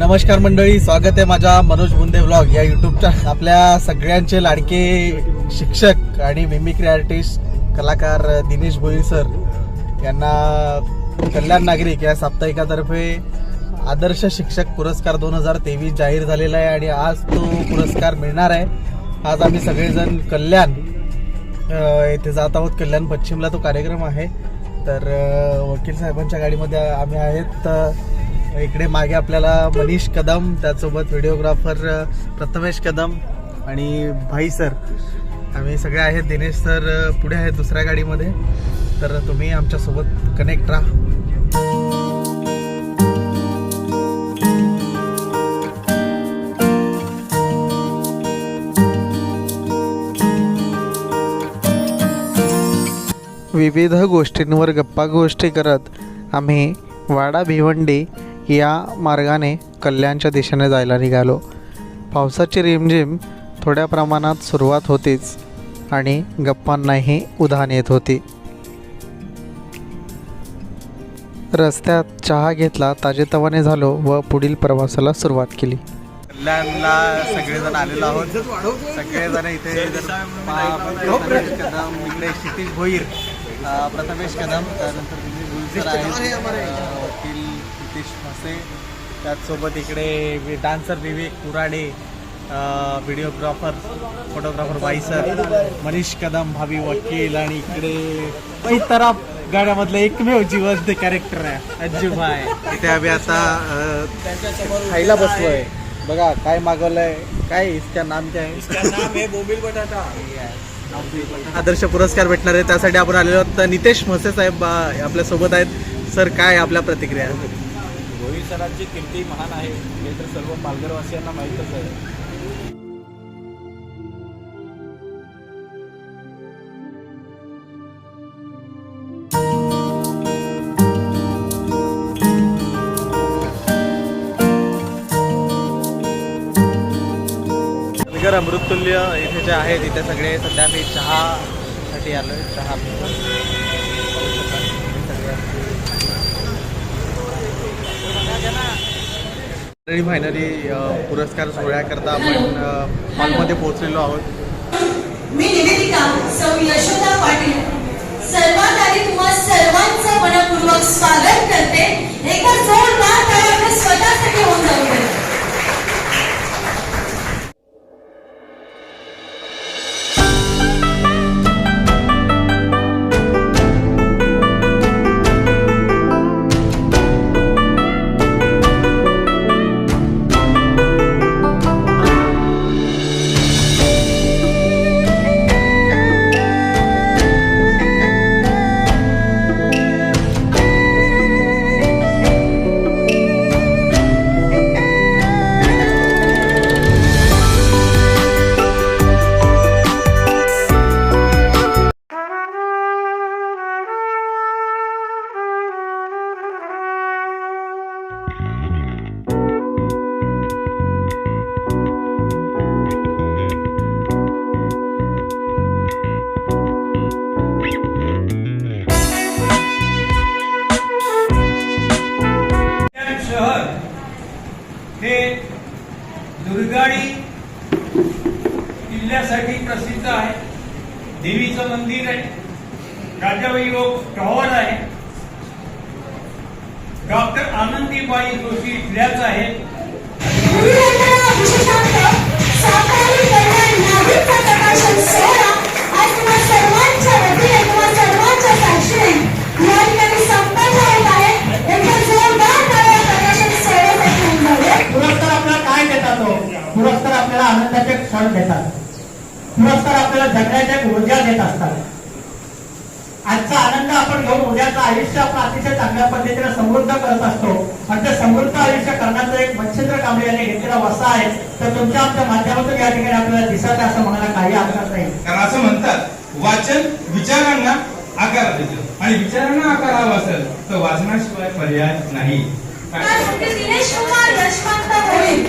नमस्कार मंडळी, स्वागत आहे माझ्या मनोज बुंदे व्लॉग या यूट्यूबच्या. आपल्या सगळ्यांचे लाडके शिक्षक आणि मिमिक्री आर्टिस्ट कलाकार दिनेश भोईर सर यांना कल्याण नागरिक या साप्ताहिकातर्फे आदर्श शिक्षक पुरस्कार 2023 जाहीर झालेला आहे आणि आज तो पुरस्कार मिळणार आहे. आज आम्ही सगळेजण कल्याण येथे जात आहोत. कल्याण पश्चिमला तो कार्यक्रम आहे. तर वकील साहेबांच्या गाडीमध्ये आम्ही आहेत. इकडे मागे आपल्याला मनीष कदम, त्यासोबत व्हिडिओग्राफर प्रथमेश कदम आणि भाई सर, आम्ही सगळे आहेत. दिनेश सर पुढे आहेत दुसऱ्या गाडीमध्ये. तर तुम्ही आमच्यासोबत कनेक्ट राहा. विविध गोष्टींवर गप्पा गोष्टी करत आम्ही वाडा भिवंडी या मार्गाने कल्याणच्या दिशेने जायला निघालो. पावसाची रिमझिम थोड्या प्रमाणात सुरुवात होतीच आणि गप्पांनाही उधाण येत होती. रस्त्यात चहा घेतला, ताजेतवाने झालो व पुढील प्रवासाला सुरुवात केली. कल्याणला सगळेजण आलेलो आहोत. सगळेजण इथे कदम, इकडे क्षितिज भोईर, प्रथमेश कदम, त्यानंतर वकील नितीश म्हसे, त्याचसोबत इकडे डान्सर विवेक कुराडे, व्हिडिओग्राफर फोटोग्राफर बाईसर, मनीष कदम भावी वकील, आणि इकडे पैतरा गाड्यामधलं एकमेव जिवंत कॅरेक्टर आहे अज्जूभाई. इथे आम्ही आता खायला बसलोय. बघा काय मागवलंय, काय इसका नाम क्या है? इसका नाम है बोंबील बटाटा. आदर्श पुरस्कार भेटणार आहे, त्यासाठी आपण आलेलो आहोत. नितेश म्हसे साहेब आपल्या सोबत आहेत. सर, काय आपल्या प्रतिक्रिया? भोईर सरांची कीर्ती महान आहे हे तर सर्व पालघरवासियांना माहीतच आहे. अमृततुल्य इथे जे आहे तिथे सगळे सध्या मी चहासाठी आलो आहे. चहा फायनली पुरस्कार सोहळ्याकरता आपण हॉलमध्ये पोहोचलेलो आहोत. मी निवेदिका सौ यशोदा पाटील सर्वात आधी तुम्हा सर्वांचं मनपूर्वक स्वागत करते. एका जोरदार टाळ्या स्वतःसाठी होऊन जाऊ. हे दुर्गाडी किल्ल्यासाठी प्रसिद्ध आहे. देवीचं मंदिर आहे. राजाबाई लोक टॉवर आहे. डॉक्टर आनंदीबाई जोशी इथल्याच आहेत. पुरस्कार आपल्याला काय देतात? पुरस्कार आपल्याला आनंदाचे क्षण देतात. पुरस्कार आपल्याला जगण्याच्या ऊर्जा देत असतात. आजचा आनंद आपण घेऊन उद्याचं आयुष्य आपण अतिशय चांगल्या पद्धतीने समृद्ध करत असतो. आणि ते समृद्ध आयुष्य करण्याचं एक मच्छिंद्र कांबळे यांनी घेतलेला वसा आहे. तर तुमच्या आमच्या माध्यमातून या ठिकाणी आपल्याला दिसत आहे असं म्हणायला काही हरकत नाही. कारण असं म्हणतात, वाचन विचारांना आकार देतं आणि विचारांना आकार हवा असेल तर वाचनाशिवाय पर्याय नाही. दिनेश कुमार यशवंत भोईर,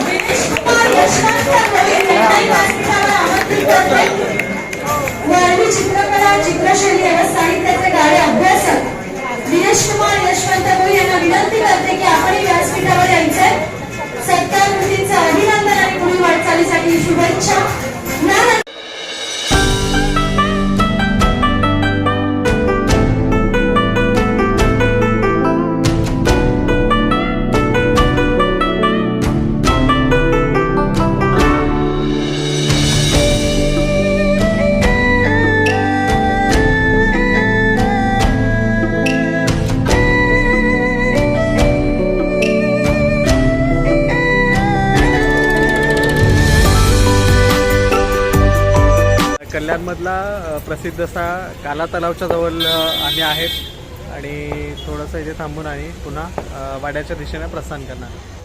दिनेश कुमार यशवंत भोईर यांना व्यासपीठावर आमंत्रित करते. वारली चित्रकला, चित्रशैली आणि साहित्याचे गाढे अभ्यासक दिनेश कुमार यशवंत भोईर यांना विनंती करते की आपण व्यासपीठावर यायचे. मुंबईमधला प्रसिद्ध असा काला तलावच्या जवळ आम्ही आहेत आणि थोडंसं इथे थांबून आणि पुन्हा वाड्याच्या दिशेने प्रस्थान करणार.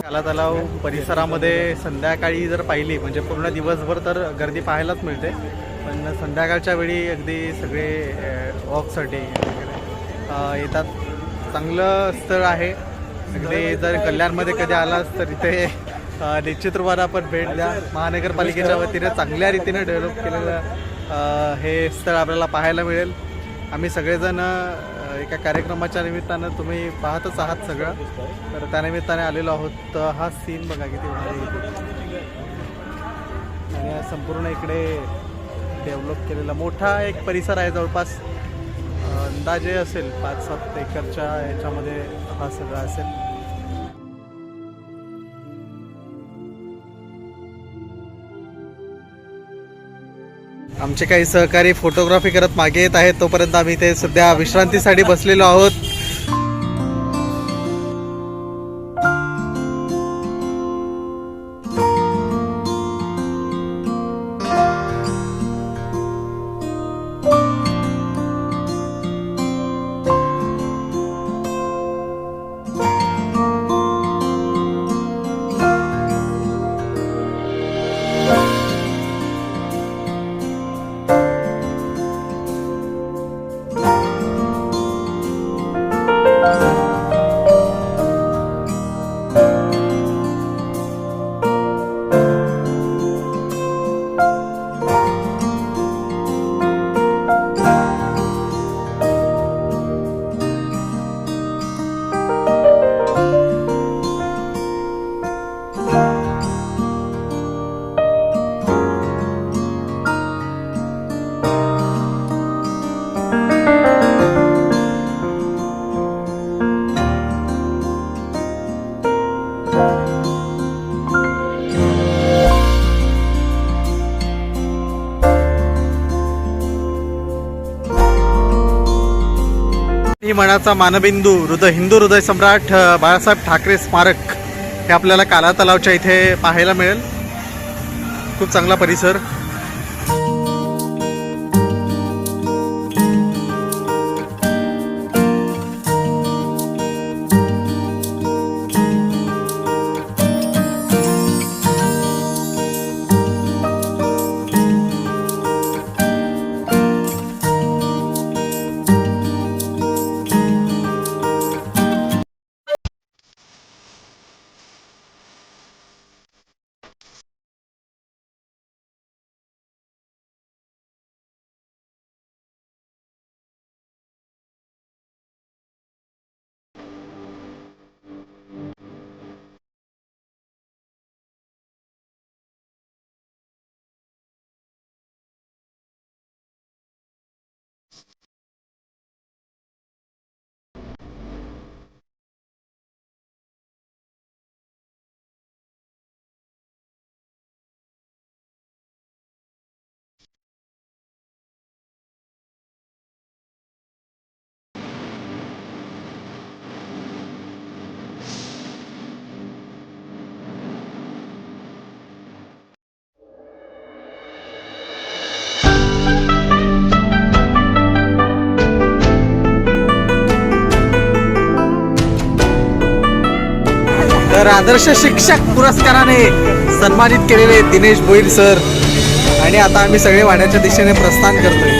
काला तलाव परिसरामध्ये संध्याकाळी जर पाहिली म्हणजे पूर्ण दिवसभर तर गर्दी पाहायलाच मिळते, पण संध्याकाळच्या वेळी अगदी सगळे वॉकसाठी येतात. चांगलं स्थळ आहे. अगदी जर कल्याणमध्ये कधी आलास तर इथे निश्चित रूपाने आपण भेट द्या. महानगरपालिकेच्या वतीने चांगल्या रीतीने डेव्हलप केलेलं हे स्थळ आपल्याला पाहायला मिळेल. आम्ही सगळेजण एका कार्यक्रमाच्या निमित्तानं तुम्ही पाहतच आहात सगळं, तर त्यानिमित्ताने आलेलो आहोत. तर हा सीन बघा किती भारी आहे. आणि हा संपूर्ण इकडे डेव्हलप केलेला मोठा एक परिसर आहे. जवळपास अंदाजे असेल 5-7 एकरच्या याच्यामध्ये हा सगळा असेल. आमचे काही सहकारी फोटोग्राफी करत मागे येत आहेत, तोपर्यंत आम्ही इथे सध्या विश्रांतीसाठी बसलेलो आहोत. ही मनाचा मानबिंदू हिंदू हृदय सम्राट बाळासाहेब ठाकरे स्मारक हे आपल्याला काला तलावच्या इथे पाहायला मिळेल. खूप चांगला परिसर. तर आदर्श शिक्षक पुरस्काराने सन्मानित केलेले दिनेश भोईर सर. आणि आता आम्ही सगळे वाड्याच्या दिशेने प्रस्थान करतोय.